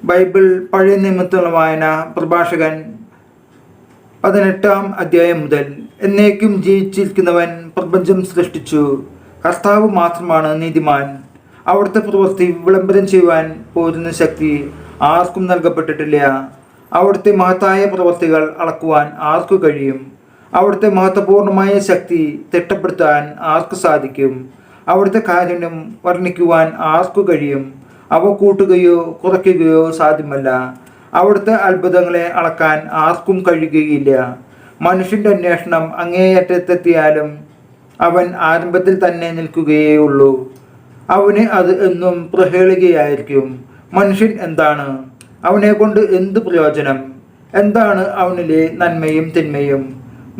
Bible പഴയ നിയമത്തിലുള്ള വായന പ്രഭാഷകൻ 18-ാം അധ്യായം മുതൽ. എന്നേക്കും ജീവിച്ചിരിക്കുന്നവൻ പ്രപഞ്ചം സൃഷ്ടിച്ചു. കർത്താവ് മാത്രമാണ് നീതിമാൻ. അവിടുത്തെ പ്രവൃത്തി വിളംബരം ചെയ്യുവാൻ പോരുന്ന ശക്തി ആർക്കും നൽകപ്പെട്ടിട്ടില്ല. അവിടുത്തെ മഹത്തായ പ്രവൃത്തികൾ അളക്കുവാൻ ആർക്കു കഴിയും? അവിടുത്തെ മഹത്വപൂർണമായ ശക്തി തിട്ടപ്പെടുത്താൻ ആർക്ക് സാധിക്കും? അവിടുത്തെ കാരുണ്യം വർണ്ണിക്കുവാൻ ആർക്കു കഴിയും? അവ കൂട്ടുകയോ കുറയ്ക്കുകയോ സാധ്യമല്ല. അവിടുത്തെ അത്ഭുതങ്ങളെ അളക്കാൻ ആർക്കും കഴിയുകയില്ല. മനുഷ്യൻ്റെ അന്വേഷണം അങ്ങേയറ്റത്തെത്തിയാലും അവൻ ആരംഭത്തിൽ തന്നെ നിൽക്കുകയേ ഉള്ളൂ. അവന് അത് എന്നും പ്രഹേളികയായിരിക്കും. മനുഷ്യൻ എന്താണ്? അവനെ കൊണ്ട് എന്ത് പ്രയോജനം? എന്താണ് അവനിലെ നന്മയും തിന്മയും?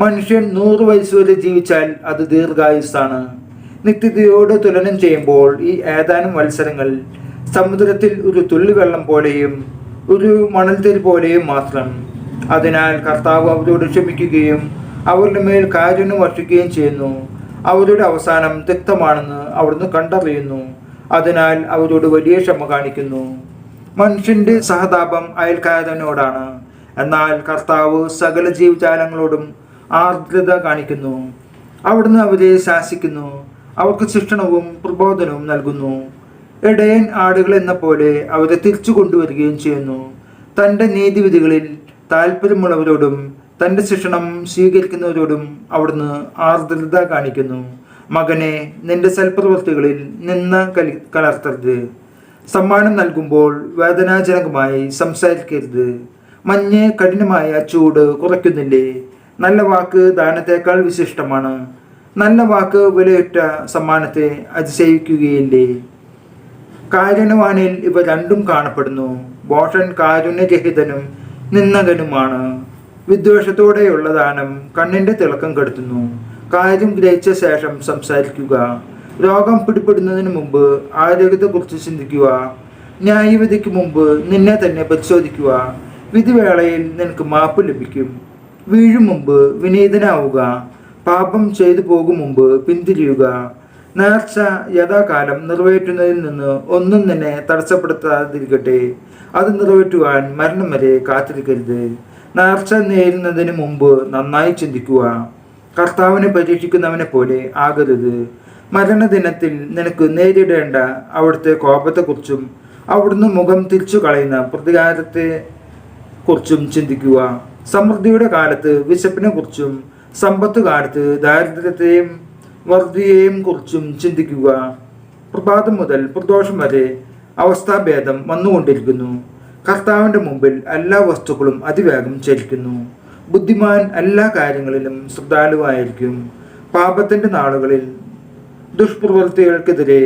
മനുഷ്യൻ 100 വയസ്സ് വരെ ജീവിച്ചാൽ അത് ദീർഘായുസ്സാണ്. നിത്യതയോട് തുലനം ചെയ്യുമ്പോൾ ഈ ഏതാനും വത്സരങ്ങൾ സമുദ്രത്തിൽ ഒരു തുള്ളി വെള്ളം പോലെയും ഒരു മണൽത്തരി പോലെയും മാത്രം. അതിനാൽ കർത്താവ് അവരോട് ക്ഷമിക്കുകയും അവരുടെ മേൽ കാരുണ്യം വർഷിക്കുകയും ചെയ്യുന്നു. അവരുടെ അവസാനം തിക്തമാണെന്ന് അവിടുന്ന് കണ്ടറിയുന്നു. അതിനാൽ അവരോട് വലിയ ക്ഷമ കാണിക്കുന്നു. മനുഷ്യന്റെ സഹതാപം അയൽക്കാരനോടാണ്, എന്നാൽ കർത്താവ് സകല ജീവജാലങ്ങളോടും ആർദ്രത കാണിക്കുന്നു. അവിടുന്ന് അവരെ ശാസിക്കുന്നു, അവർക്ക് ശിക്ഷണവും പ്രബോധനവും നൽകുന്നു. ഇടയൻ ആടുകൾ എന്ന പോലെ അവരെ തിരിച്ചു കൊണ്ടുവരികയും ചെയ്യുന്നു. തൻ്റെ നീതിവിധികളിൽ താല്പര്യമുള്ളവരോടും തൻ്റെ ശിക്ഷണം സ്വീകരിക്കുന്നവരോടും അവിടുന്ന് ആർദ്രത കാണിക്കുന്നു. മകനെ, നിന്റെ സൽപ്രവൃത്തികളിൽ നിന്ന് കലർത്തരുത്. സമ്മാനം നൽകുമ്പോൾ വേദനാജനകമായി സംസാരിക്കരുത്. മഞ്ഞ് കഠിനമായ ചൂട് കുറയ്ക്കുന്നില്ലേ? നല്ല വാക്ക് ദാനത്തേക്കാൾ വിശിഷ്ടമാണ്. നല്ല വാക്ക് വിലയുറ്റ സമ്മാനത്തെ അതിശയിക്കുകയില്ലേ? കാരുണ്യവാനിൽ ഇവ രണ്ടും കാണപ്പെടുന്നു. ഭോഷൻ കാരുണ്യരഹിതനും നിന്ദകനുമാണ്. വിദ്വേഷത്തോടെയുള്ള ദാനം കണ്ണിന്റെ തിളക്കം കെടുത്തുന്നു. കാര്യം ഗ്രഹിച്ച ശേഷം സംസാരിക്കുക. രോഗം പിടിപെടുന്നതിന് മുമ്പ് ആരോഗ്യത്തെക്കുറിച്ച് ചിന്തിക്കുക. ന്യായവിധിക്ക് മുമ്പ് നിന്നെ തന്നെ പരിശോധിക്കുക. വിധിവേളയിൽ നിനക്ക് മാപ്പ് ലഭിക്കും. വീഴും മുമ്പ് വിനീതനാവുക. പാപം ചെയ്തു പോകും മുമ്പ് പിന്തിരിയുക. നേർച്ച യഥാകാലം നിറവേറ്റുന്നതിൽ നിന്ന് ഒന്നും തന്നെ തടസ്സപ്പെടുത്താതിരിക്കട്ടെ. അത് നിറവേറ്റുവാൻ മരണം വരെ കാത്തിരിക്കരുത്. നേർച്ച നേരുന്നതിന് മുമ്പ് നന്നായി ചിന്തിക്കുക. കർത്താവിനെ പരീക്ഷിക്കുന്നവനെ പോലെ ആകരുത്. മരണദിനത്തിൽ നിനക്ക് നേരിടേണ്ട അവിടുത്തെ കോപത്തെക്കുറിച്ചും അവിടുന്ന് മുഖം തിരിച്ചു കളയുന്ന പ്രതികാരത്തെ കുറിച്ചും ചിന്തിക്കുക. സമൃദ്ധിയുടെ കാലത്ത് വിശപ്പിനെ കുറിച്ചും സമ്പത്ത് കാലത്ത് ദാരിദ്ര്യത്തെയും വർദ്ധിയെയും കുറിച്ചും ചിന്തിക്കുക. പ്രഭാതം മുതൽ പ്രദോഷം വരെ അവസ്ഥാഭേദം വന്നുകൊണ്ടിരിക്കുന്നു. കർത്താവിൻ്റെ മുമ്പിൽ എല്ലാ വസ്തുക്കളും അതിവേഗം ചലിക്കുന്നു. ബുദ്ധിമാൻ എല്ലാ കാര്യങ്ങളിലും ശ്രദ്ധാലുവായിരിക്കും. പാപത്തിൻ്റെ നാളുകളിൽ ദുഷ്പ്രവൃത്തികൾക്കെതിരെ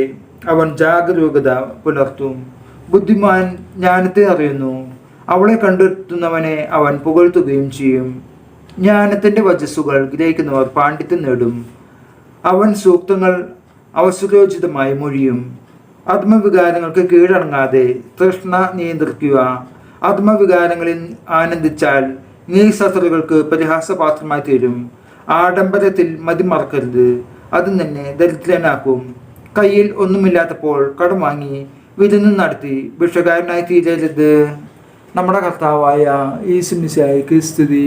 അവൻ ജാഗരൂകത പുലർത്തും. ബുദ്ധിമാൻ ജ്ഞാനത്തെ അറിയുന്നു. അവളെ കണ്ടെത്തുന്നവനെ അവൻ പുകഴ്ത്തുകയും ചെയ്യും. ജ്ഞാനത്തിൻ്റെ വചസ്സുകൾ ഗ്രഹിക്കുന്നവർ പാണ്ഡിത്യം നേടും. അവൻ സൂക്തങ്ങൾ അവസരോചിതമായി മൊഴിയും. ആത്മവികാരങ്ങൾക്ക് കീഴടങ്ങാതെ തൃഷ്ണ നിയന്ത്രിക്കുക. ആത്മവികാരങ്ങളിൽ ആനന്ദിച്ചാൽ നീ ശത്രുക്കൾക്ക് പരിഹാസപാത്രമായി തീരും. ആഡംബരത്തിൽ മതിമറക്കരുത്, അത് നിന്നെ ദരിദ്രനാക്കും. കയ്യിൽ ഒന്നുമില്ലാത്തപ്പോൾ കടം വാങ്ങി വിരുന്ന് നടത്തി ഭിക്ഷക്കാരനായി തീരരുത്. നമ്മുടെ കർത്താവായ യേശു മിശിഹായ്ക്ക് സ്തുതി.